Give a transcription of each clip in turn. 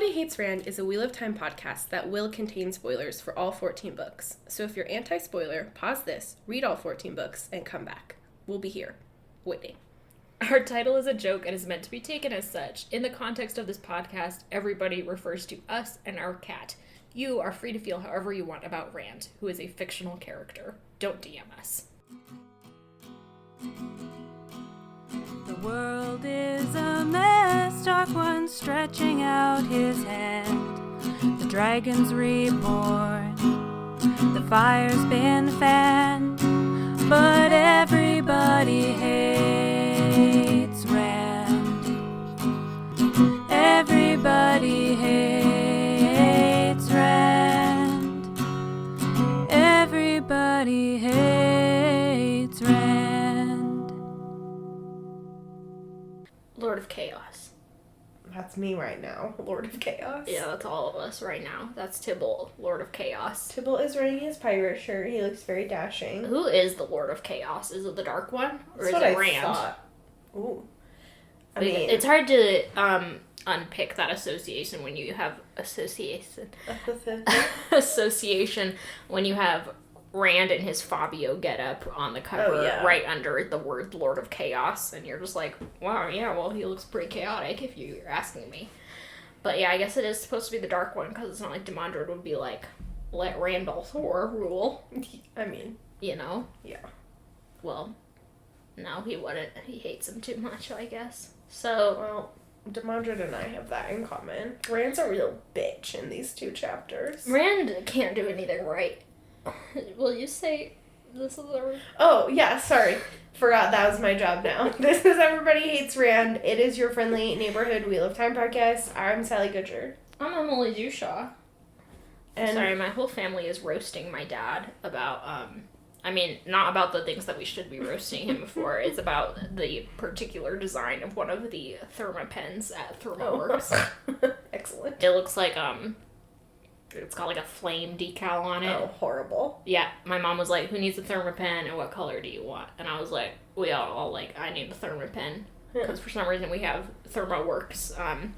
Everybody Hates Rand is a Wheel of Time podcast that will contain spoilers for all 14 books. So if you're anti-spoiler, pause this, read all 14 books, and come back. We'll be here, waiting. Our title is a joke and is meant to be taken as such. In the context of this podcast, everybody refers to us and our cat. You are free to feel however you want about Rand, who is a fictional character. Don't DM us. The world is a mess, Dark One stretching out his hand. The dragon's reborn, the fire's been fanned, but everybody hates Rand. Everybody hates Rand. Everybody hates Rand. Lord of Chaos. That's me right now, Lord of Chaos. Yeah, that's all of us right now. That's Tybalt, Lord of Chaos. Tybalt is wearing his pirate shirt. He looks very dashing. Who is the Lord of Chaos? Is it the Dark One? Or That's is what it I Rand? thought. Ooh. I mean, It's hard to unpick that association when you have association when you have Rand and his Fabio getup on the cover, right under the word Lord of Chaos, and you're just like, wow, yeah, well, he looks pretty chaotic if you're asking me. But yeah, I guess it is supposed to be the Dark One, because it's not like Demandred would be like, let Randall Thor rule. I mean, you know? Yeah. Well, no, he wouldn't. He hates him too much, I guess. So, well, Demandred and I have that in common. Rand's a real bitch in these two chapters. Rand can't do anything right. Will you say this is a... Oh, yeah, sorry. Forgot that was my job now. This is Everybody Hates Rand. It is your friendly neighborhood Wheel of Time podcast. I'm Sally Goodger. I'm Emily Dushaw. And sorry, my whole family is roasting my dad about, not about the things that we should be roasting him for. It's about the particular design of one of the Thermopens at ThermoWorks. Oh. Excellent. It looks like, it's got like a flame decal on it. Oh, horrible. Yeah, my mom was like, who needs a Thermopen and what color do you want? And I was like, I need a Thermopen. Because for some reason we have ThermoWorks,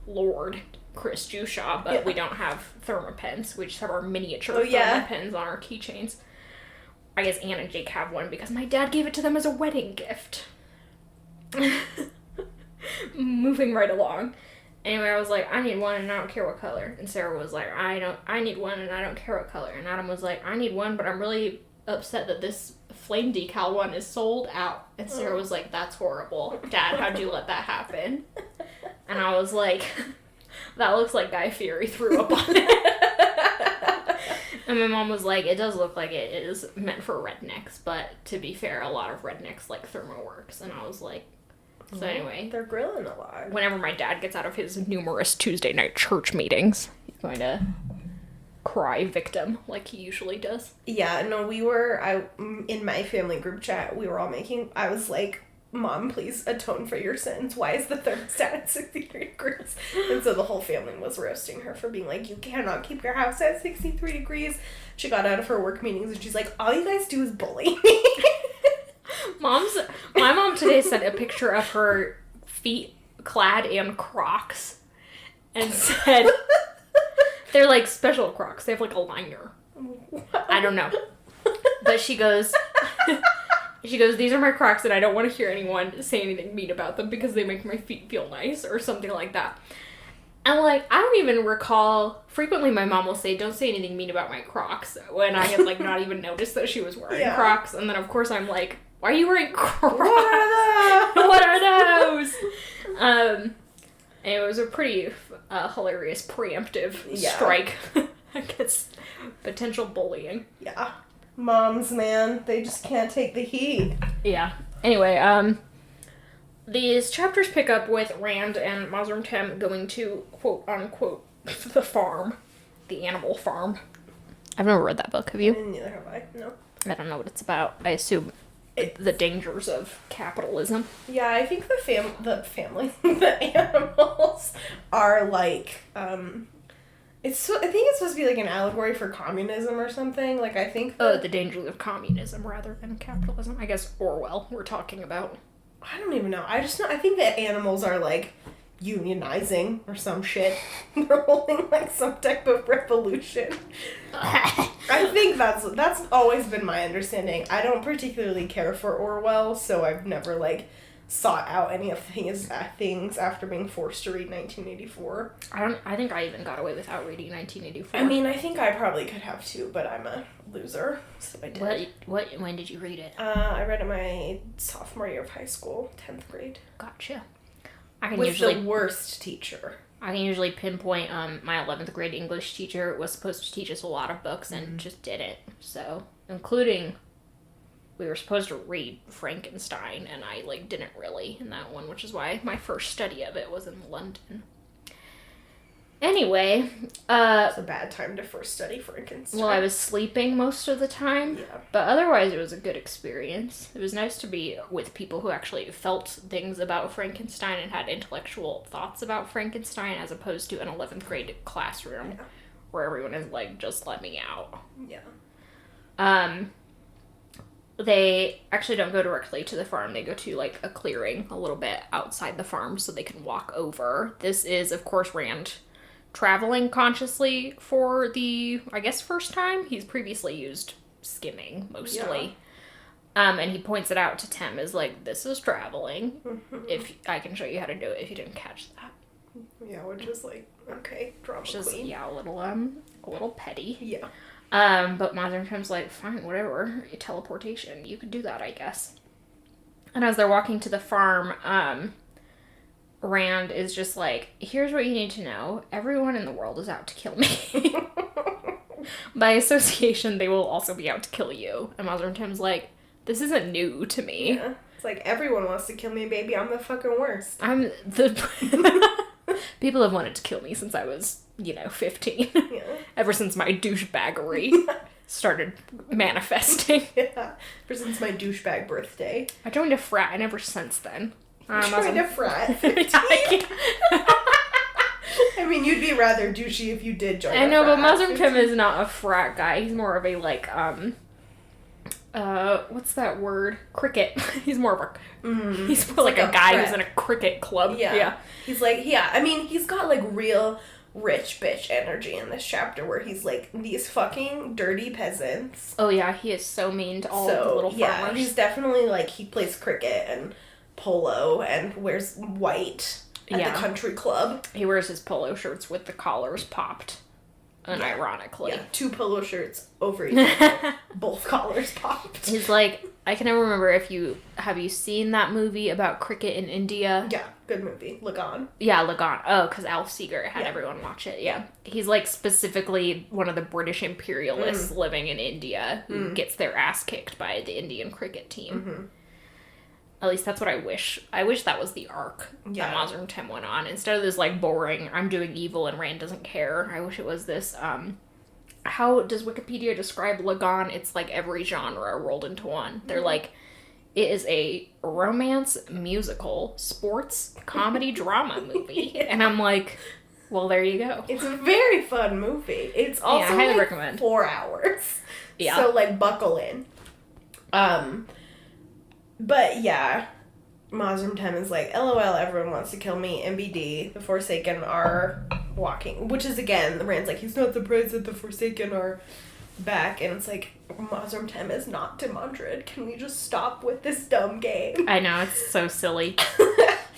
Lord Chris Jushaw, but we don't have Thermopens. We just have our miniature Thermopens on our keychains. I guess Anne and Jake have one because my dad gave it to them as a wedding gift. Moving right along. Anyway, I was like, I need one and I don't care what color. And Sarah was like, I need one and I don't care what color. And Adam was like, I need one, but I'm really upset that this flame decal one is sold out. And Sarah was like, that's horrible. Dad, how'd you let that happen? And I was like, that looks like Guy Fieri threw up on it. And my mom was like, it does look like it is meant for rednecks, but to be fair, a lot of rednecks like ThermoWorks. And I was like, so anyway. They're grilling a lot. Whenever my dad gets out of his numerous Tuesday night church meetings, he's going to cry victim like he usually does. Yeah, no, in my family group chat, we were all I was like, Mom, please atone for your sins. Why is the thermostat at 63 degrees? And so the whole family was roasting her for being like, you cannot keep your house at 63 degrees. She got out of her work meetings and she's like, all you guys do is bully me. My mom today sent a picture of her feet clad in Crocs and said, they're like special Crocs. They have like a liner. I don't know. But she goes, these are my Crocs and I don't want to hear anyone say anything mean about them because they make my feet feel nice or something like that. And like, I don't even recall, frequently my mom will say, don't say anything mean about my Crocs when I had like not even noticed that she was wearing Crocs. And then of course I'm like, why are you wearing Crocs? What are those? And it was a pretty hilarious preemptive strike against potential bullying. Yeah. Moms, man, they just can't take the heat. Yeah. Anyway, these chapters pick up with Rand and Mazrim Taim going to, quote unquote, the farm. The animal farm. I've never read that book, have you? Neither have I, no. I don't know what it's about. I assume the dangers of capitalism. Yeah, I think the family, the animals are like, I think it's supposed to be like an allegory for communism or something. Like, I think the dangers of communism rather than capitalism. I guess Orwell we're talking about. I don't even know. I just know, I think that animals are like unionizing or some shit. They're holding, like, some type of revolution. I think that's always been my understanding. I don't particularly care for Orwell, so I've never, like, sought out any of his things after being forced to read 1984. I think I even got away without reading 1984. I mean, I think I probably could have too, but I'm a loser, so I did. When did you read it? I read it my sophomore year of high school, 10th grade. Gotcha. With the worst teacher. I can usually pinpoint my 11th grade English teacher was supposed to teach us a lot of books and just didn't. So, including, we were supposed to read Frankenstein, and I, like, didn't really in that one, which is why my first study of it was in London. Anyway, it's a bad time to first study Frankenstein. Well, I was sleeping most of the time, but otherwise it was a good experience. It was nice to be with people who actually felt things about Frankenstein and had intellectual thoughts about Frankenstein, as opposed to an 11th grade classroom where everyone is like, just let me out. Yeah. They actually don't go directly to the farm. They go to, like, a clearing a little bit outside the farm so they can walk over. This is, of course, Rand traveling consciously for the, I guess, first time. He's previously used skimming, mostly. Yeah. And he points it out to Taim as, like, this is traveling. If I can show you how to do it if you didn't catch that. Yeah, which is, like, okay, drama queen. Yeah, a little petty. Yeah. But Mazrim's like, fine, whatever. Teleportation. You can do that, I guess. And as they're walking to the farm, Rand is just like, here's what you need to know. Everyone in the world is out to kill me. By association, they will also be out to kill you. And Mazrim's like, this isn't new to me. Yeah. It's like, everyone wants to kill me, baby. I'm the fucking worst. I'm the... People have wanted to kill me since I was, 15. Yeah. Ever since my douchebaggery started manifesting. Yeah. Ever since my douchebag birthday. I joined a frat, and ever since then. Joined a frat? 15? I mean, you'd be rather douchey if you did join a frat. I know, but Mazrim is not a frat guy. He's more of a, like, what's that word? Cricket. He's more of a, he's more like a guy who's in a cricket club. Yeah. He's like, I mean, he's got, like, real rich bitch energy in this chapter where he's like, these fucking dirty peasants. Oh, yeah, he is so mean to all the little farmers. Yeah, he's definitely, like, he plays cricket and polo and wears white at the country club. He wears his polo shirts with the collars popped. Unironically. Yeah, 2 polo shirts over each other. Both collars popped. He's like, I can never remember have you seen that movie about cricket in India? Yeah, good movie. Lagan. Yeah, Lagan. Oh, because Alf Seeger had everyone watch it. Yeah. He's like specifically one of the British imperialists living in India who gets their ass kicked by the Indian cricket team. At least that's what I wish. I wish that was the arc that Mazrim went on. Instead of this, like, boring, I'm doing evil and Rand doesn't care. I wish it was this, how does Wikipedia describe Lagan? It's, like, every genre rolled into one. They're like, it is a romance, musical, sports, comedy, drama movie. And I'm like, well, there you go. It's a very fun movie. It's also, I highly recommend. 4 hours. Yeah. So, like, buckle in. But, yeah, Mazrim is like, LOL, everyone wants to kill me. MBD, the Forsaken are walking. Which is, again, Rand's like, he's not surprised that the Forsaken are back. And it's like, Mazrim is not Demandred. Can we just stop with this dumb game? I know, it's so silly.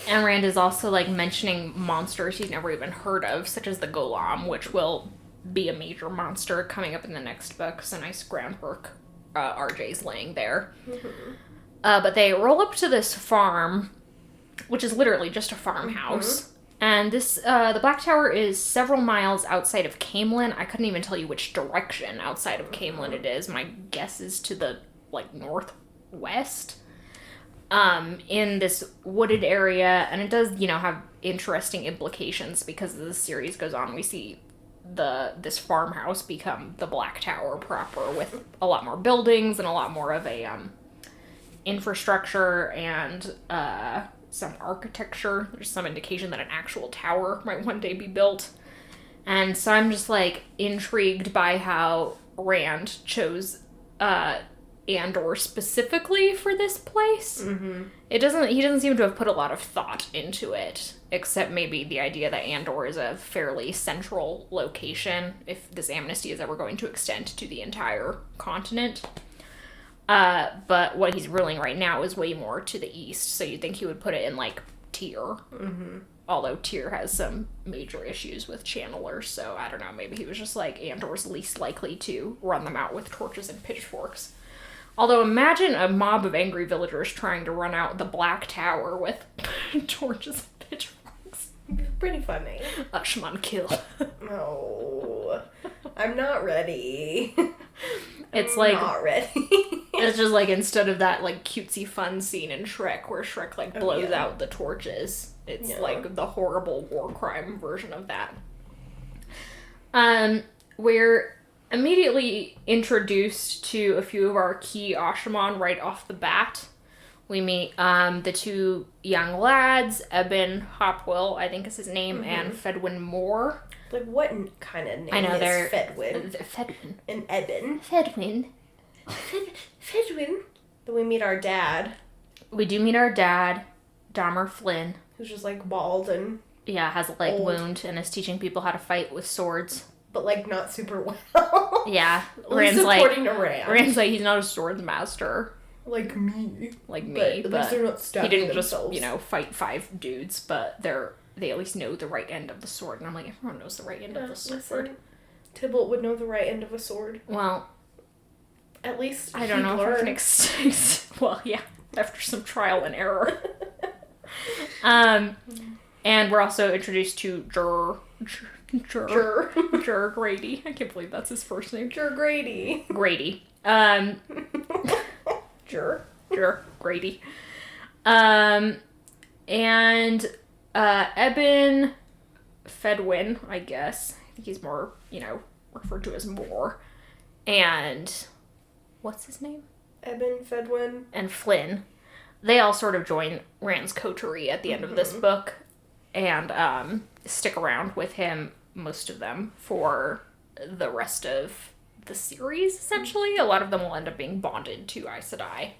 And Rand is also, like, mentioning monsters he's never even heard of, such as the Golem, which will be a major monster coming up in the next book. So nice groundwork RJ's laying there. But they roll up to this farm, which is literally just a farmhouse. And this, the Black Tower is several miles outside of Camelin. I couldn't even tell you which direction outside of Camelin it is. My guess is to the, like, northwest. In this wooded area. And it does, have interesting implications because as the series goes on, we see this farmhouse become the Black Tower proper with a lot more buildings and a lot more of a, infrastructure and some architecture. There's some indication that an actual tower might one day be built. And so I'm just, like, intrigued by how Rand chose Andor specifically for this place. He doesn't seem to have put a lot of thought into it. except maybe the idea that Andor is a fairly central location if this amnesty is ever going to extend to the entire continent. But what he's ruling right now is way more to the east, so you'd think he would put it in, like, Tyr. Mm-hmm. Although Tyr has some major issues with channelers, so I don't know, maybe he was just like, Andor's least likely to run them out with torches and pitchforks. Although imagine a mob of angry villagers trying to run out the Black Tower with torches and pitchforks. Pretty funny. Ashman kill. No. I'm not ready. It's not ready. It's just like, instead of that, like, cutesy fun scene in Shrek where Shrek, like, blows out the torches, it's like the horrible war crime version of that. We're immediately introduced to a few of our key Ashaman right off the bat. We meet the two young lads, Eben Hopwell, I think is his name, and Fedwin Moore. Like, what kind of name they're is Fedwin? Fedwin. And Eben. Fedwin. Fedwin. Then we meet our dad. We do meet our dad, Dahmer Flynn. Who's just, like, bald and... Yeah, has a leg wound and is teaching people how to fight with swords. But, like, not super well. Yeah. Rand's Rand's like, he's not a swords master. Like me. Like me, but they're not he didn't themselves. just, fight 5 dudes, but they at least know the right end of the sword. And I'm like, everyone knows the right end of the sword. Listen, Tybalt would know the right end of a sword. Well, at least I don't know if I can well, yeah, after some trial and error. And we're also introduced to Jur Grady. I can't believe that's his first name. Jur Grady. Grady. Jur Grady. And Eben Fedwin, I guess. I think he's more, referred to as Moore. And what's his name? Eben Fedwin. And Flynn. They all sort of join Rand's coterie at the end of this book and stick around with him, most of them, for the rest of the series, essentially. A lot of them will end up being bonded to Aes Sedai.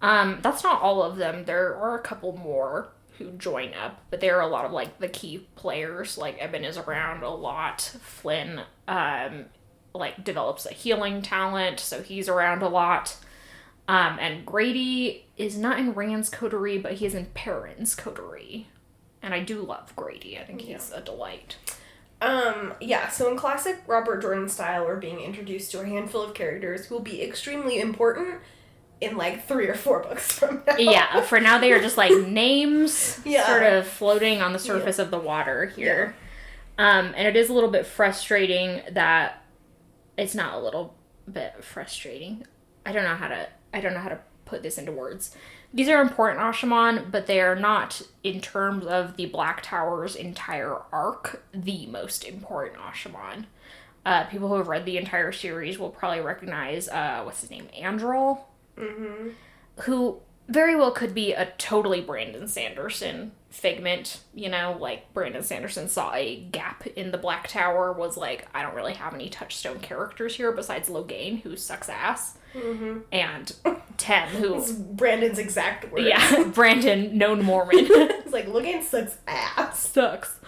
That's not all of them. There are a couple more who join up, but there are a lot of, like, the key players. Like, Eben is around a lot. Flynn, develops a healing talent, so he's around a lot. And Grady is not in Rand's coterie, but he is in Perrin's coterie. And I do love Grady. I think he's a delight. So in classic Robert Jordan style, we're being introduced to a handful of characters who will be extremely important in, like, 3 or 4 books from now. Yeah, for now they are just, like, names sort of floating on the surface of the water here. Yeah. And it is a little bit frustrating that it's not a little bit frustrating. I don't know how to put this into words. These are important Ashaman, but they are not, in terms of the Black Tower's entire arc, the most important Ashaman. People who have read the entire series will probably recognize, what's his name, Androl? Mm-hmm. Who very well could be a totally Brandon Sanderson figment, like, Brandon Sanderson saw a gap in the Black Tower, was like, I don't really have any touchstone characters here besides Logain, who sucks ass, and Tem, who... It's Brandon's exact words. Yeah, Brandon, known Mormon. It's like, Logain sucks ass. Sucks.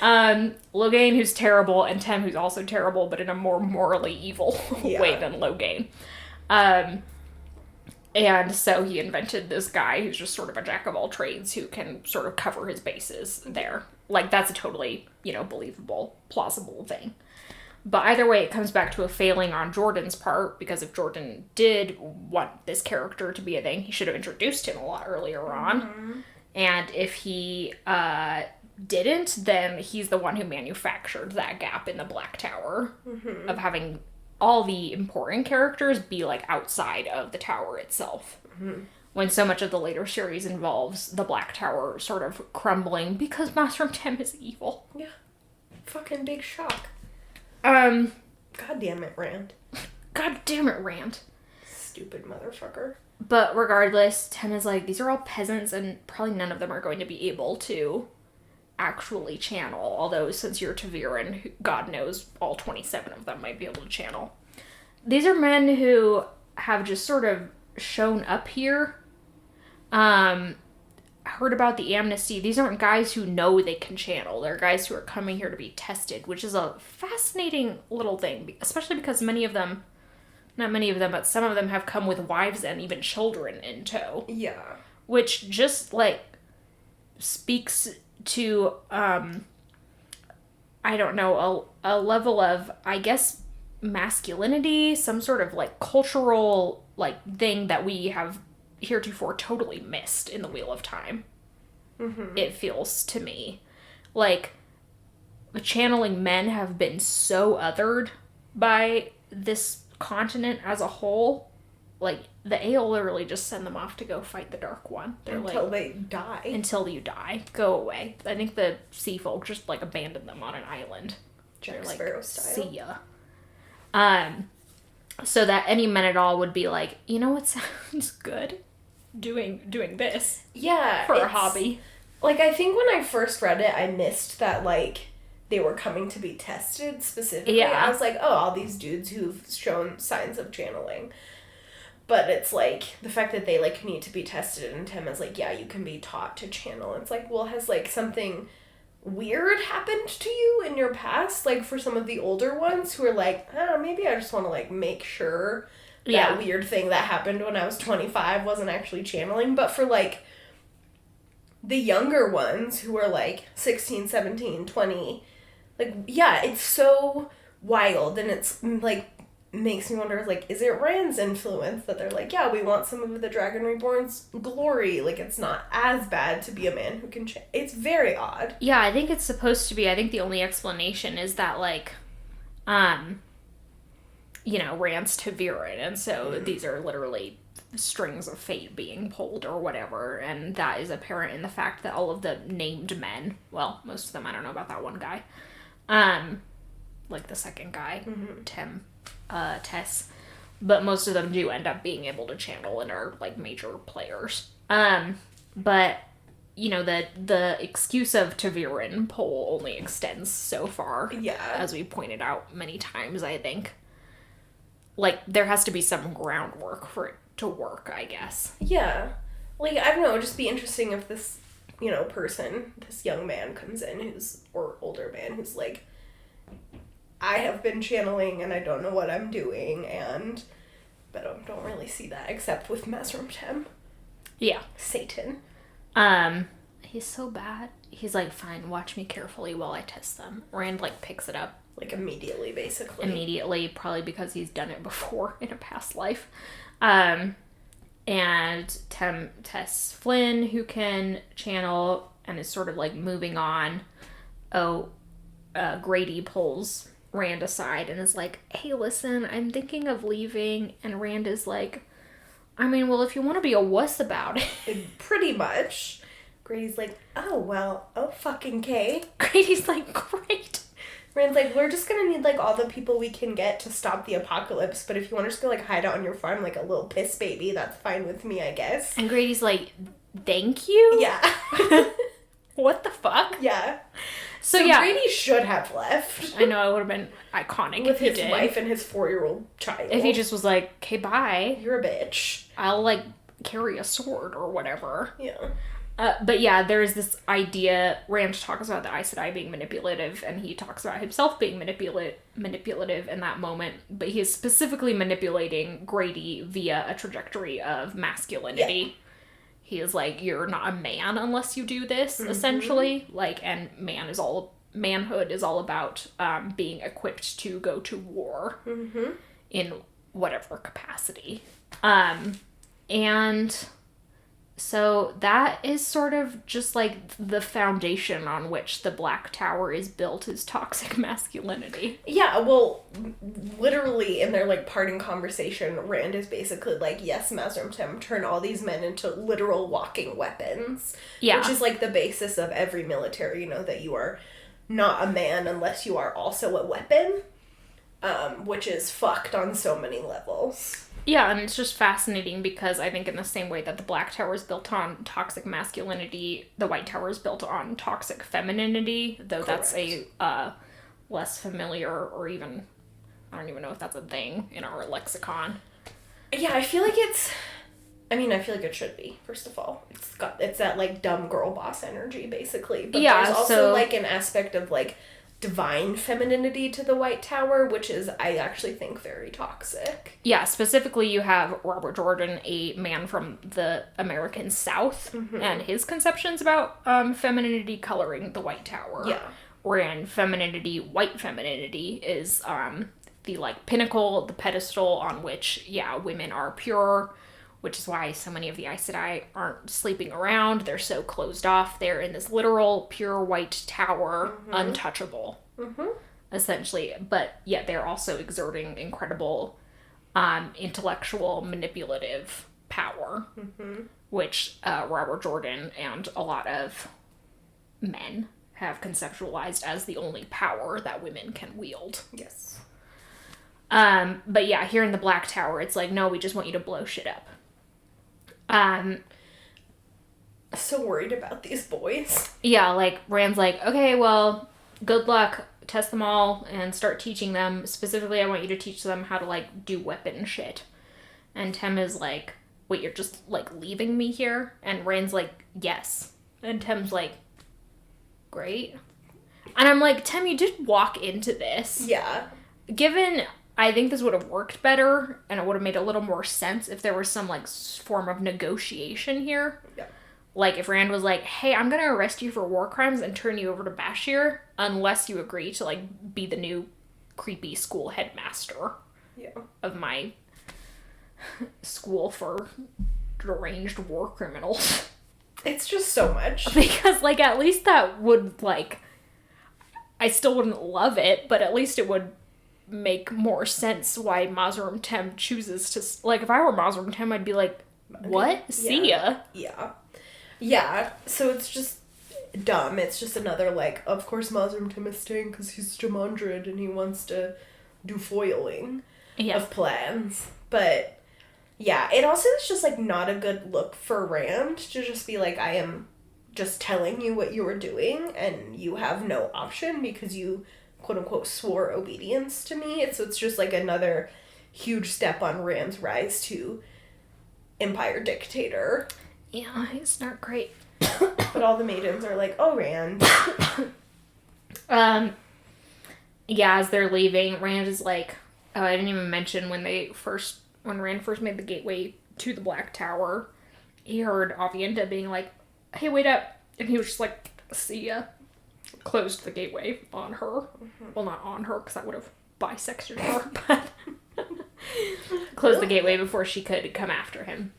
Logain, who's terrible, and Tem, who's also terrible, but in a more morally evil way than Logain. And so he invented this guy who's just sort of a jack of all trades who can sort of cover his bases there. Like, that's a totally, believable, plausible thing. But either way, it comes back to a failing on Jordan's part, because if Jordan did want this character to be a thing, he should have introduced him a lot earlier on. And if he didn't, then he's the one who manufactured that gap in the Black Tower of having all the important characters be, like, outside of the tower itself. When so much of the later series involves the Black Tower sort of crumbling because Mazrim Tem is evil. Yeah. Fucking big shock. God damn it, Rand. God damn it, Rand. Stupid motherfucker. But regardless, Tem is like, these are all peasants and probably none of them are going to be able to actually channel, although since you're Taviran, God knows all 27 of them might be able to channel. These are men who have just sort of shown up here. heard about the amnesty, these aren't guys who know they can channel. They're guys who are coming here to be tested, which is a fascinating little thing, especially because many of them, not many of them, but some of them have come with wives and even children in tow. Yeah. Which just, like, speaks to, I don't know, a level of, I guess, masculinity, some sort of, like, cultural, like, thing that we have heretofore totally missed in the Wheel of Time. Mm-hmm. It feels to me. Like, the channeling men have been so othered by this continent as a whole. Like, the Ale literally just send them off to go fight the Dark One. They're until like, they die. until you die. Go away. I think the sea folk just, like, abandoned them on an island. Jack Like, Sparrow style. see ya. So that any men at all would be like, you know what sounds good? Doing this. Yeah. For a hobby. Like, I think when I first read it, I missed that, like, they were coming to be tested specifically. Yeah. I was like, oh, all these dudes who've shown signs of channeling. But it's, like, the fact that they, like, need to be tested, and Tim is like, yeah, you can be taught to channel. It's like, well, has, like, something weird happened to you in your past? Like, for some of the older ones who are like, oh, maybe I just want to, like, make sure that weird thing that happened when I was 25 wasn't actually channeling. But for, like, the younger ones who are, like, 16, 17, 20, like, yeah, it's so wild, and it's, like, makes me wonder, like, is it Rand's influence that they're like, yeah, we want some of the Dragon Reborn's glory, like, it's not as bad to be a man who can it's very odd. Yeah, I think it's supposed to be. I think the only explanation is that, like, you know, Rand's Taviran, and so these are literally strings of fate being pulled or whatever, and that is apparent in the fact that all of the named men, well, most of them, I don't know about that one guy, like the second guy, Tess, but most of them do end up being able to channel and are, like, major players. But, you know, the excuse of Taviran pull only extends so far. Yeah. As we pointed out many times, I think. Like, there has to be some groundwork for it to work, I guess. Yeah. Like, I don't know, it'd just be interesting if this, you know, person, this young man comes in or older man who's like, I have been channeling and I don't know what I'm doing, but I don't really see that except with Mazrim Tem. Yeah. Satan. He's so bad. He's like, fine, watch me carefully while I test them. Rand, like, picks it up. Like, immediately, basically. Immediately, probably because he's done it before in a past life. And Tem tests Flynn, who can channel and is sort of, like, moving on. Grady pulls Rand aside and is like, hey, listen, I'm thinking of leaving. And Rand is like, I mean, well, if you want to be a wuss about it. Pretty much. Grady's like, oh, well, oh, fucking K. Grady's like, great. Rand's like, we're just gonna need, like, all the people we can get to stop the apocalypse, but if you want to just go, like, hide out on your farm like a little piss baby, that's fine with me, I guess. And Grady's like, thank you? Yeah. What the fuck? Yeah. So yeah. Grady should have left. I know, it would have been iconic with if he his did. wife and his 4-year-old child. If he just was like, okay, bye. You're a bitch. I'll, like, carry a sword or whatever. Yeah. But yeah, there's this idea, Rand talks about the Aes Sedai being manipulative, and he talks about himself being manipulative in that moment, but he is specifically manipulating Grady via a trajectory of masculinity. Yeah. He is like, you're not a man unless you do this, essentially. Like, and manhood is all about being equipped to go to war in whatever capacity. And so that is sort of just, like, the foundation on which the Black Tower is built, is toxic masculinity. Yeah, well, literally in their, like, parting conversation, Rand is basically like, yes, Mazrim Tem, turn all these men into literal walking weapons. Yeah. Which is, like, the basis of every military, you know, that you are not a man unless you are also a weapon, which is fucked on so many levels. Yeah, and it's just fascinating because I think in the same way that the Black Tower is built on toxic masculinity, the White Tower is built on toxic femininity, though Correct. That's a less familiar, or even, I don't even know if that's a thing in our lexicon. Yeah, I feel like it's I mean, I feel like it should be, first of all. It's that, like, dumb girl boss energy, basically. But Yeah, there's also, so... like, an aspect of, like, divine femininity to the White Tower, which is, I actually think, very toxic. Yeah, specifically you have Robert Jordan, a man from the American South, and his conceptions about femininity coloring the White Tower. Yeah. Wherein femininity, white femininity, is the, like, pinnacle, the pedestal on which, yeah, women are pure, which is why so many of the Aes Sedai aren't sleeping around. They're so closed off. They're in this literal, pure white tower, untouchable, essentially. But yet they're also exerting incredible intellectual, manipulative power, which Robert Jordan and a lot of men have conceptualized as the only power that women can wield. Yes. But yeah, here in the Black Tower, it's like, no, we just want you to blow shit up. So worried about these boys. Yeah, like, Rand's like, okay, well, good luck, test them all, and start teaching them. Specifically, I want you to teach them how to, like, do weapon shit. And Tem is like, wait, you're just, like, leaving me here? And Rand's like, yes. And Tem's like, great. And I'm like, Tem, you did walk into this. Yeah. Given... I think this would have worked better, and it would have made a little more sense if there was some, like, form of negotiation here. Yeah. Like, if Rand was like, hey, I'm gonna arrest you for war crimes and turn you over to Bashir, unless you agree to, like, be the new creepy school headmaster of my school for deranged war criminals. It's just so much. Because, like, at least that would, like... I still wouldn't love it, but at least it would... make more sense why Mazrim Tem chooses to... Like, if I were Mazrim Tem, I'd be like, what? See ya. Yeah. Yeah. So it's just dumb. It's just another, like, of course Mazrim Tem is staying because he's Jamandred and he wants to do foiling of plans. But, yeah, it also is just, like, not a good look for Rand to just be like, I am just telling you what you are doing and you have no option because you... quote-unquote swore obedience to me. So it's just like another huge step on Rand's rise to empire dictator. Yeah, it's not great. But all the maidens are like, oh, Rand. Yeah, as they're leaving, Rand is like, oh, I didn't even mention when Rand first made the gateway to the Black Tower, he heard Avienda being like, hey, wait up. And he was just like, see ya. Closed the gateway on her. Well, not on her, because that would have bisected her, but closed the gateway before she could come after him.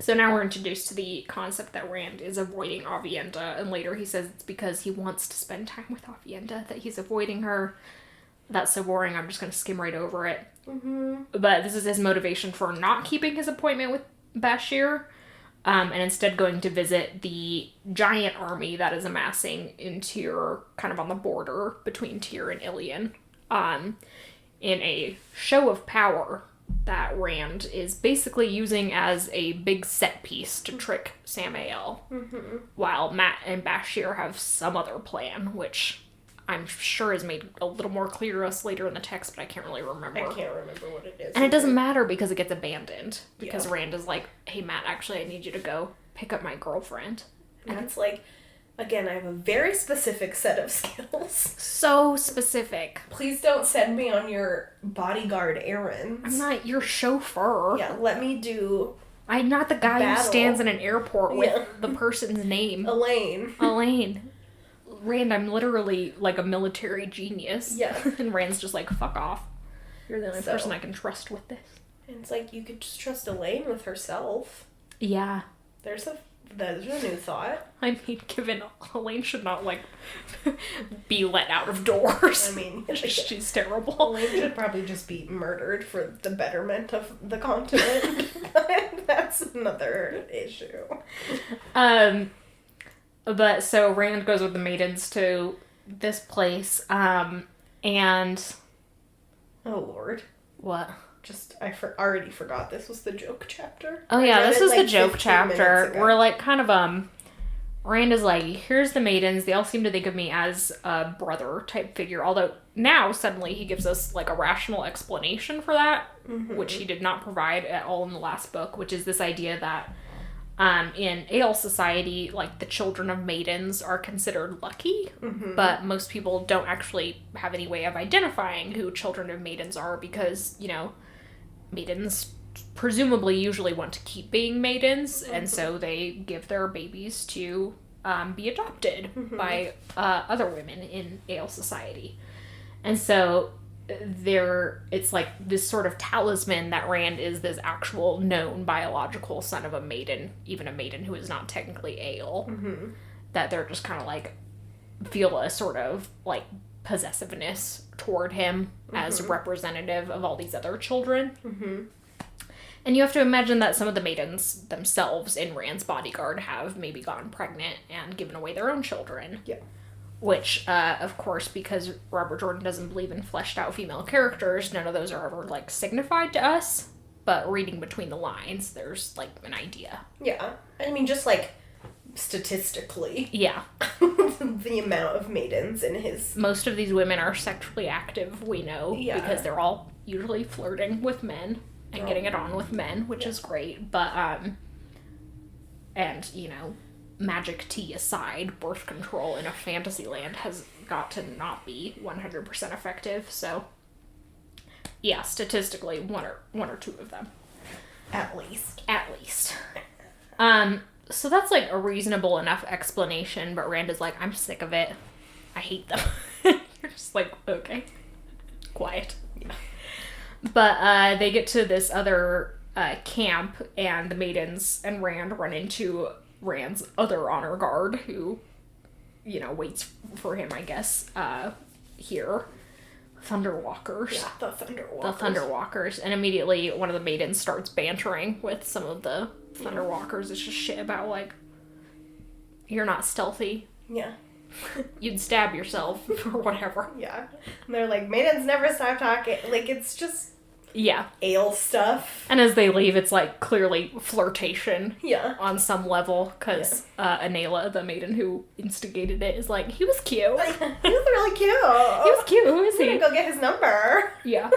So now we're introduced to the concept that Rand is avoiding Avienda, and later he says it's because he wants to spend time with Avienda that he's avoiding her. That's so boring, I'm just going to skim right over it. But this is his motivation for not keeping his appointment with Bashir. And instead going to visit the giant army that is amassing in Tyr, kind of on the border between Tyr and Ilion, in a show of power that Rand is basically using as a big set piece to trick Samael, while Mat and Bashir have some other plan, which I'm sure is made a little more clear to us later in the text, but I can't really remember. I can't remember what it is. And it doesn't matter because it gets abandoned. Because Rand is like, hey, Mat, actually, I need you to go pick up my girlfriend. And it's like, again, I have a very specific set of skills. So specific. Please don't send me on your bodyguard errands. I'm not your chauffeur. Yeah, let me do... I'm not the guy battle. who stands in an airport with the person's name. Elaine. Rand, I'm literally like a military genius. Yeah. And Rand's just like, fuck off. You're the only person I can trust with this. And it's like, you could just trust Elaine with herself. Yeah. There's a new thought. I mean, given Elaine should not, like, be let out of doors. I mean, she's terrible. Elaine should probably just be murdered for the betterment of the continent. But that's another issue. But so Rand goes with the maidens to this place, and... Oh, Lord. What? Already forgot this was the joke chapter. Oh, yeah, this is the joke chapter. We're, like, kind of, Rand is like, here's the maidens. They all seem to think of me as a brother type figure. Although now, suddenly, he gives us, like, a rational explanation for that, which he did not provide at all in the last book, which is this idea that in Ale society, like, the children of maidens are considered lucky, but most people don't actually have any way of identifying who children of maidens are because, you know, maidens presumably usually want to keep being maidens, and so they give their babies to be adopted by other women in Ale society. And so it's like this sort of talisman that Rand is this actual known biological son of a maiden, even a maiden who is not technically Ale, that they're just kind of like feel a sort of like possessiveness toward him as representative of all these other children. And you have to imagine that some of the maidens themselves in Rand's bodyguard have maybe gotten pregnant and given away their own children. Yeah. Which, of course, because Robert Jordan doesn't believe in fleshed out female characters, none of those are ever, like, signified to us. But reading between the lines, there's, like, an idea. Yeah. I mean, just, like, statistically. Yeah. The amount of maidens in his... Most of these women are sexually active, we know. Yeah. Because they're all usually flirting with men. And getting it on with men, which is great, but, and, you know, magic tea aside, birth control in a fantasy land has got to not be 100% effective, so, yeah, statistically, one or two of them. At least. So that's, like, a reasonable enough explanation, but Rand is like, I'm sick of it. I hate them. You're just like, okay. Quiet. Yeah. But they get to this other camp, and the maidens and Rand run into Rand's other honor guard, who, you know, waits for him, I guess, here. Thunderwalkers. Yeah, the Thunderwalkers. The Thunderwalkers. And immediately one of the maidens starts bantering with some of the Thunderwalkers. It's just shit about, like, you're not stealthy. Yeah. You'd stab yourself or whatever. Yeah. And they're like, maidens never stop talking. Like, it's just... Yeah. Ale stuff. And as they leave, it's, like, clearly flirtation. Yeah. On some level, because Anela, the maiden who instigated it, is like, he was cute. He was really cute. He was cute. Who is he? I'm gonna go get his number. Yeah.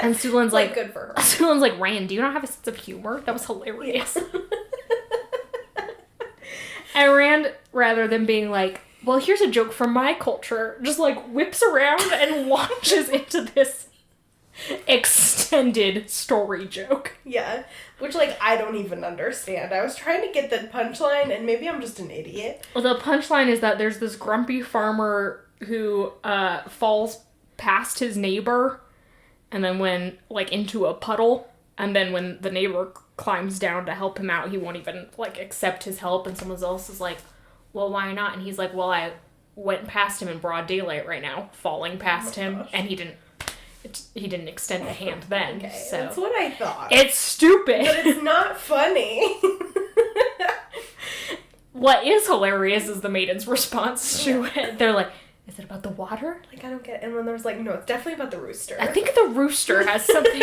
And Sulan's like, good for her. Sulan's like, Rand, do you not have a sense of humor? That was hilarious. And Rand, rather than being like, well, here's a joke from my culture, just, like, whips around and launches into this extended story joke. Yeah. Which, like, I don't even understand. I was trying to get the punchline, and maybe I'm just an idiot. Well, the punchline is that there's this grumpy farmer who falls past his neighbor, and then into a puddle, and then when the neighbor climbs down to help him out, he won't even, like, accept his help, and someone else is like, well, why not? And he's like, well, I went past him in broad daylight right now, falling past him, gosh. And he didn't extend a hand then. Okay, so that's what I thought. It's stupid. But it's not funny. What is hilarious is the maiden's response to it. They're like, is it about the water? Like, I don't get it. And then there's like, no, it's definitely about the rooster. I think the rooster has something.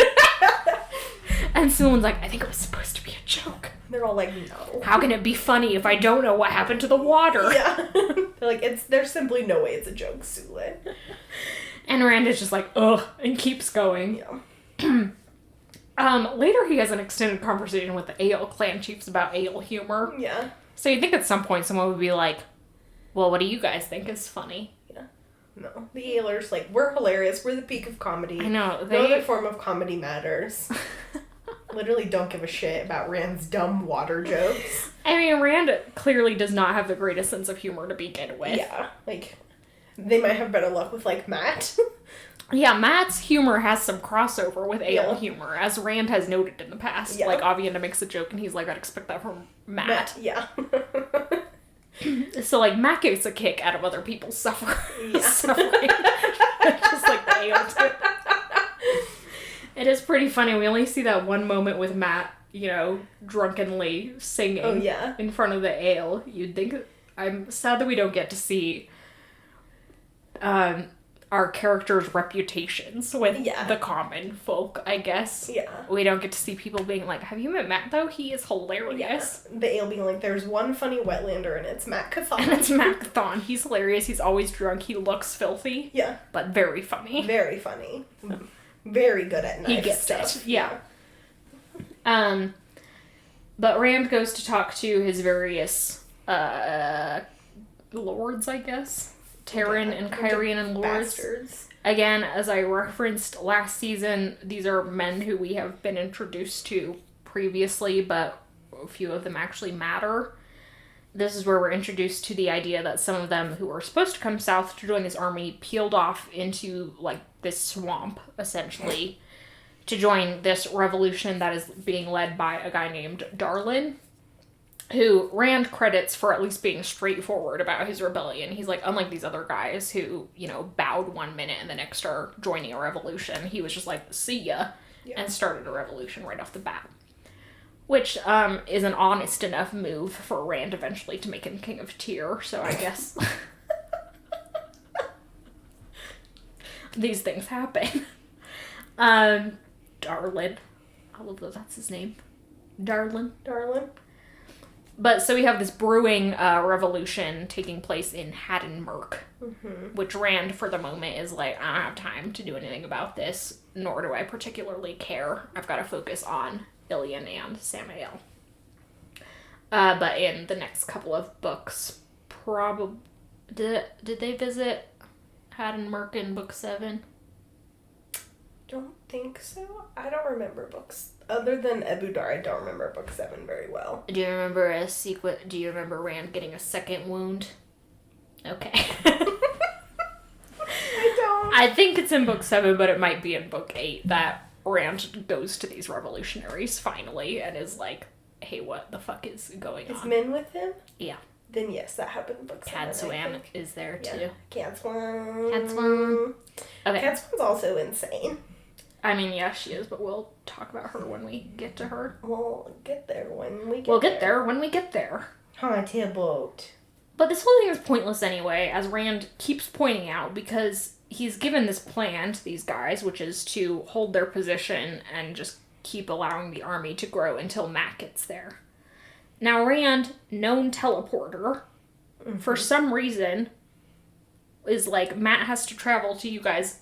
And someone's like, I think it was supposed to be a joke. They're all like, no. How can it be funny if I don't know what happened to the water? Yeah. They're like, there's simply no way it's a joke, Sule. And Rand is just like, ugh, and keeps going. Yeah. Later he has an extended conversation with the Ale clan chiefs about Ale humor. Yeah. So you'd think at some point someone would be like, well, what do you guys think is funny? Yeah. No. The Ailers, like, we're hilarious. We're the peak of comedy. I know. No other form of comedy matters. Literally don't give a shit about Rand's dumb water jokes. I mean, Rand clearly does not have the greatest sense of humor to begin with. Yeah. Like, they might have better luck with, like, Matt. Yeah, Matt's humor has some crossover with Ale humor, as Rand has noted in the past. Yeah. Like, Avienda makes a joke, and he's like, I'd expect that from Matt. Yeah. So, like, Matt gets a kick out of other people's suffering. Yeah. Just like the Ale did. It is pretty funny. We only see that one moment with Matt, you know, drunkenly singing in front of the Ale. You'd think... I'm sad that we don't get to see our characters' reputations with Yeah. the common folk, I guess. Yeah. We don't get to see people being like, have you met Matt, though? He is hilarious. Yeah. The ale being like, there's one funny Wetlander and it's Matt Cathon. And it's Matt Cathon. He's hilarious. He's always drunk. He looks filthy. Yeah. But very funny. Very funny. Very good at knife He gets stuff. it. Yeah. But Rand goes to talk to his various lords, I guess. Terran and Kyrian lords. Bastards. Again, as I referenced last season, these are men who we have been introduced to previously, but a few of them actually matter. This is where we're introduced to the idea that some of them who were supposed to come south to join this army peeled off into, like, this swamp, essentially, to join this revolution that is being led by a guy named Darlin, who Rand credits for at least being straightforward about his rebellion. He's like, unlike these other guys who, you know, bowed one minute and the next are joining a revolution, he was just like, see ya, and started a revolution right off the bat. Which is an honest enough move for Rand eventually to make him King of Tyr, so I guess these things happen. Darlin. I love that that's his name. Darlin. But so we have this brewing revolution taking place in Haddonmerk, which Rand, for the moment, is like, I don't have time to do anything about this, nor do I particularly care. I've got to focus on Ilian and Samael. But in the next couple of books, did they visit Haddonmerk in book 7? Don't think so. I don't remember books. Other than Ebudar, I don't remember book 7 very well. Do you remember do you remember Rand getting a second wound? Okay. I don't. I think it's in book 7, but it might be in book 8 that Rand goes to these revolutionaries finally and is like, hey, what the fuck is going on? Is Min with him? Yeah. Then yes, that happened in book 7. Cadswan is there too. Cadswan. Okay. Cadswan's also insane. I mean, yeah, she is, but we'll talk about her when we get to her. We'll get there when we get We'll get there when we get there. Hot boat. But this whole thing is pointless anyway, as Rand keeps pointing out, because he's given this plan to these guys, which is to hold their position and just keep allowing the army to grow until Matt gets there. Now, Rand, known teleporter, for some reason, is like, Matt has to travel to you guys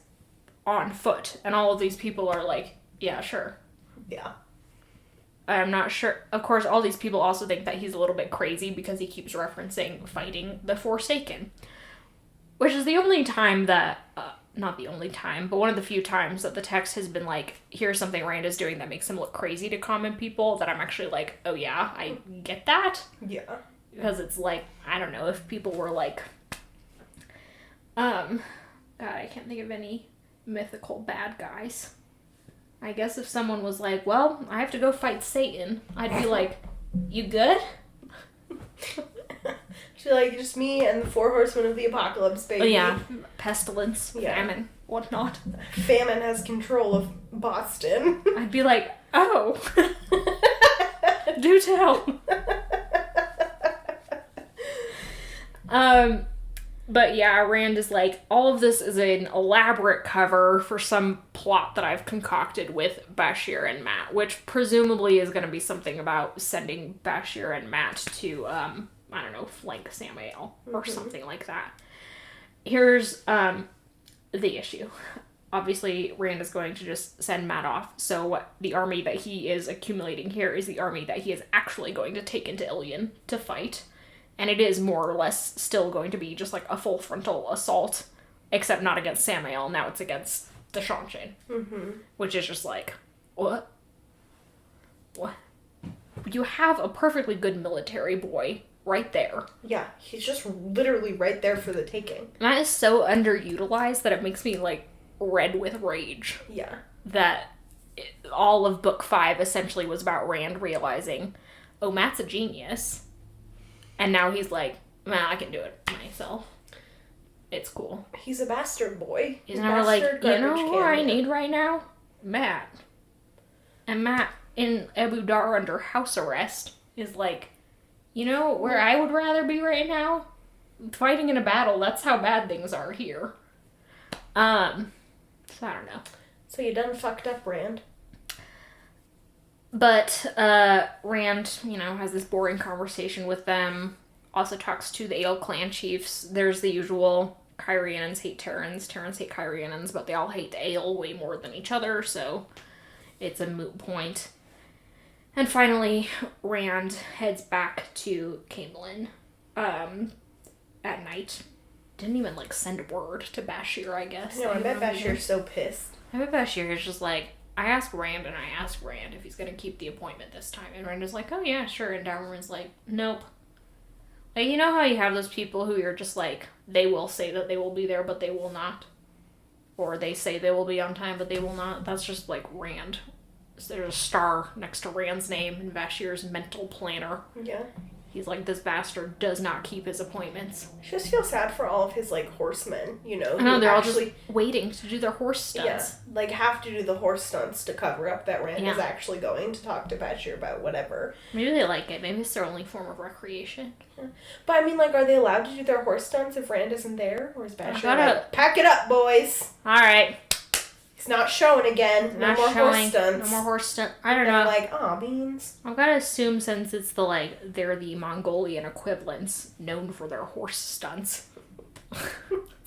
on foot. And all of these people are like, yeah, sure. Yeah. I'm not sure. Of course, all these people also think that he's a little bit crazy because he keeps referencing fighting the Forsaken. Which is the only time that, not the only time, but one of the few times that the text has been like, here's something Rand is doing that makes him look crazy to common people, that I'm actually like, oh yeah, I get that. Yeah. Because it's like, I don't know, if people were like, God, I can't think of any mythical bad guys. I guess if someone was like, well, I have to go fight Satan, I'd be like, you good? She's like, just me and the 4 horsemen of the apocalypse, baby. Oh, yeah. Pestilence, Yeah. famine, whatnot. Famine has control of Boston. I'd be like, oh. Do tell. But yeah, Rand is like, all of this is an elaborate cover for some plot that I've concocted with Bashir and Matt, which presumably is going to be something about sending Bashir and Matt to, I don't know, flank Samael or something like that. Here's the issue. Obviously, Rand is going to just send Matt off, so what the army that he is accumulating here is the army that he is actually going to take into Ilion to fight. And it is more or less still going to be just like a full frontal assault, except not against Samael. Now it's against the Shanshin. Which is just like, what? What? You have a perfectly good military boy right there. Yeah, he's just literally right there for the taking. Matt is so underutilized that it makes me like red with rage. Yeah. That all of book 5 essentially was about Rand realizing, oh, Matt's a genius. And now he's like, man, I can do it myself. It's cool. He's a bastard boy. He's never like, you know who I need right now? Matt. And Matt, in Ebudar under house arrest, is like, you know where I would rather be right now? Fighting in a battle. That's how bad things are here. So I don't know. So you done fucked up, Rand. But Rand, has this boring conversation with them. Also talks to the Ale clan chiefs. There's the usual Kyrianans hate Terrans, Terrans hate Kyrianans, but they all hate the Ale way more than each other, so it's a moot point. And finally, Rand heads back to Camelin at night. Didn't even, send word to Bashir, I guess. No, I bet Bashir's so pissed. I bet Bashir is just I asked Rand if he's gonna keep the appointment this time. And Rand is like, oh yeah, sure. And Dalrym's like, nope. You know how you have those people who you're just they will say that they will be there, but they will not? Or they say they will be on time, but they will not? That's just, Rand. So there's a star next to Rand's name in Bashir's mental planner. Yeah. He's like, this bastard does not keep his appointments. I just feel sad for all of his, horsemen, I know, they're all just waiting to do their horse stunts. Yeah, have to do the horse stunts to cover up that Rand is actually going to talk to Bashir about whatever. Maybe they like it. Maybe it's their only form of recreation. Yeah. But, are they allowed to do their horse stunts if Rand isn't there? Or is Bashir pack it up, boys? Alright. He's not showing again. No more horse stunts. No more horse stunts. I don't know. Aw, beans. I've got to assume since it's they're the Mongolian equivalents known for their horse stunts.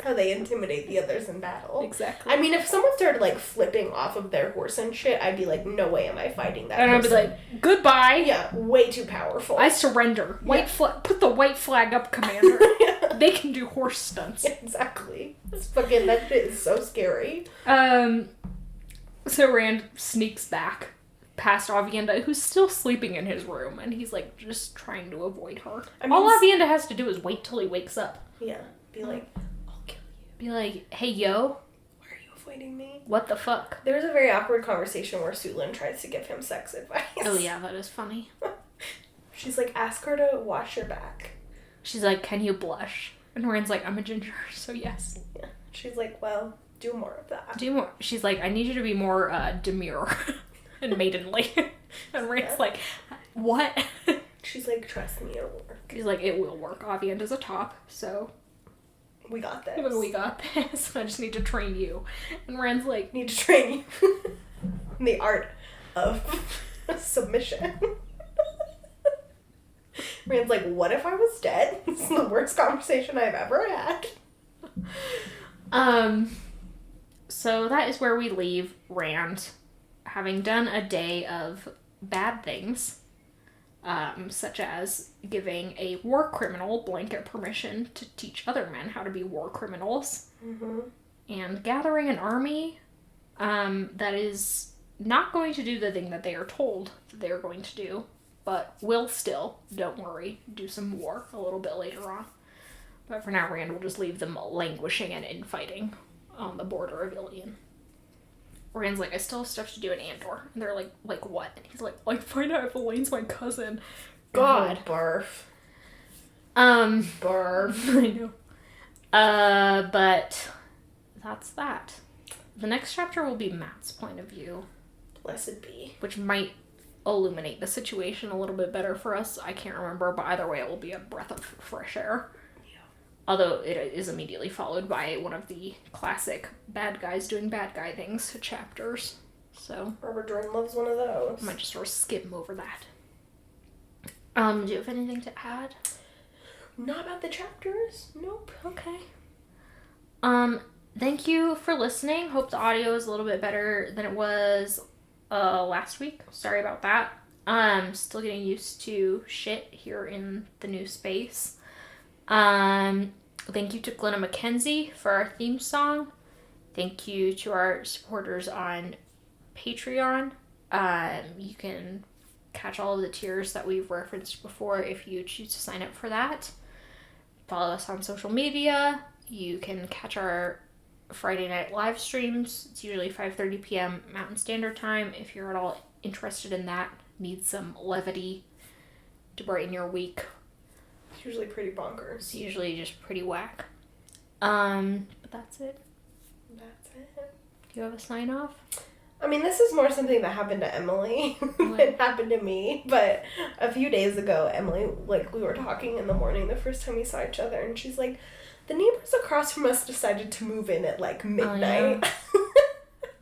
How they intimidate the others in battle. Exactly. If someone started, flipping off of their horse and shit, I'd be like, no way am I fighting that And person. I'd be like, goodbye. Yeah, way too powerful. I surrender. Put the white flag up, Commander. Yeah. They can do horse stunts. Yeah, exactly. That shit is so scary. So Rand sneaks back past Avienda, who's still sleeping in his room, and he's, just trying to avoid her. All Avienda has to do is wait till he wakes up. Yeah. Be like, I'll kill you. Be like, hey, yo. Why are you avoiding me? What the fuck? There was a very awkward conversation where Sulin tries to give him sex advice. Oh, yeah, that is funny. She's like, ask her to wash your back. She's like, can you blush? And Rand's like, I'm a ginger, so yes. Yeah. She's like, well, do more of that. Do more. She's like, I need you to be more demure and maidenly. And Rand's like, what? She's like, trust me, it'll work. He's like, it will work. Avienda's a top, so... We got this. We got this. I just need to train you. And Rand's like... Need to train you in the art of submission. Rand's like, what if I was dead? This is the worst conversation I've ever had. So that is where we leave Rand, having done a day of bad things, such as giving a war criminal blanket permission to teach other men how to be war criminals, and gathering an army that is not going to do the thing that they are told that they are going to do, but will still, don't worry, do some war a little bit later on. But for now, Rand will just leave them languishing and infighting on the border of Ilion. Rand's like, I still have stuff to do in Andor. And they're like what? And he's like, find out if Elaine's my cousin. God. Oh, barf. Barf. I know. But that's that. The next chapter will be Matt's point of view. Blessed be. Which might illuminate the situation a little bit better for us. I can't remember, but either way, it will be a breath of fresh air. Although it is immediately followed by one of the classic bad guys doing bad guy things chapters. So Robert Jordan loves one of those. I might just sort of skim over that. Do you have anything to add? Not about the chapters. Nope. Okay. Thank you for listening. Hope the audio is a little bit better than it was last week. Sorry about that. Still getting used to shit here in the new space. Thank you to Glenna McKenzie for our theme song. Thank you to our supporters on Patreon. You can catch all of the tiers that we've referenced before if you choose to sign up for that. Follow us on social media. You can catch our Friday night live streams. It's usually 5:30 p.m. Mountain Standard Time. If you're at all interested in that, need some levity to brighten your week. It's usually pretty bonkers. It's usually just pretty whack. But that's it. That's it. Do you have a sign off? I mean, this is more something that happened to Emily than happened to me. But a few days ago, Emily, we were talking in the morning the first time we saw each other, and she's like, The neighbors across from us decided to move in at like midnight.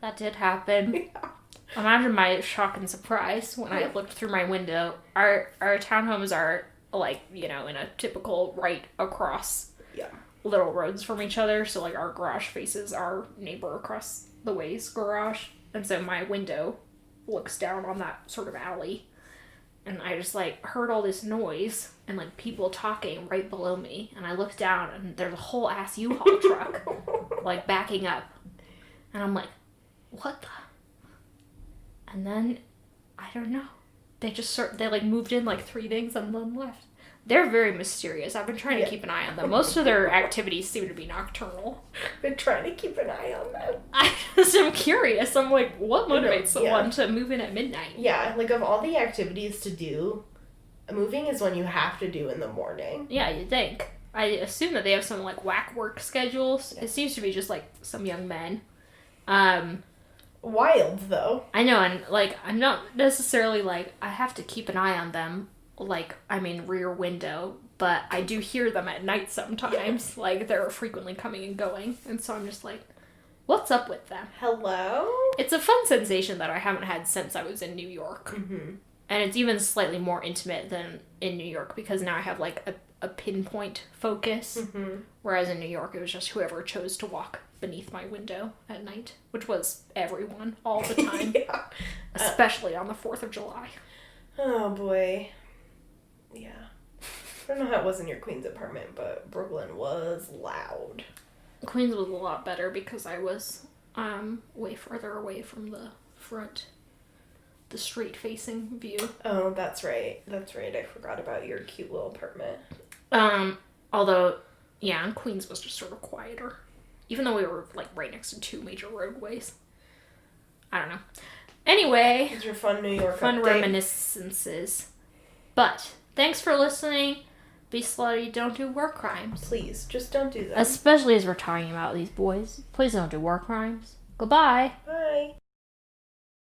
That did happen. Yeah. Imagine my shock and surprise when I looked through my window. Our townhomes are, like, you know, in a typical right across little roads from each other. So, like, our garage faces our neighbor across the way's garage. And so my window looks down on that sort of alley. And I just, like, heard all this noise and, like, people talking right below me. And I looked down and there's a whole ass U-Haul truck, like, backing up. And I'm like, what the... And then, I don't know. They just they like moved in like 3 days and then left. They're very mysterious. I've been trying to keep an eye on them. Most of their activities seem to be nocturnal. Been trying to keep an eye on them. I just am curious. I'm like, what motivates someone to move in at midnight? Yeah, like of all the activities to do, moving is one you have to do in the morning. Yeah, you'd think. I assume that they have some like whack work schedules. Yeah. It seems to be just like some young men. Wild though. I know, and like I'm not necessarily like I have to keep an eye on them, like I mean rear window, but I do hear them at night sometimes. Yeah. Like they're frequently coming and going, and so I'm just like, what's up with them? Hello? It's a fun sensation that I haven't had since I was in New York. Mm-hmm. And it's even slightly more intimate than in New York because now I have like a pinpoint focus, whereas in New York it was just whoever chose to walk beneath my window at night, which was everyone all the time. Yeah. Especially on the 4th of July. Oh boy. Yeah. I don't know how it was in your Queens apartment, but Brooklyn was loud. Queens was a lot better because I was way further away from the front, the street facing view. Oh, that's right. That's right. I forgot about your cute little apartment. Although, yeah, and Queens was just sort of quieter. Even though we were, like, right next to 2 major roadways. I don't know. Anyway. It's your fun New York fun update. Reminiscences. But, thanks for listening. Be slutty, don't do war crimes. Please, just don't do that. Especially as we're talking about these boys. Please don't do war crimes. Goodbye. Bye.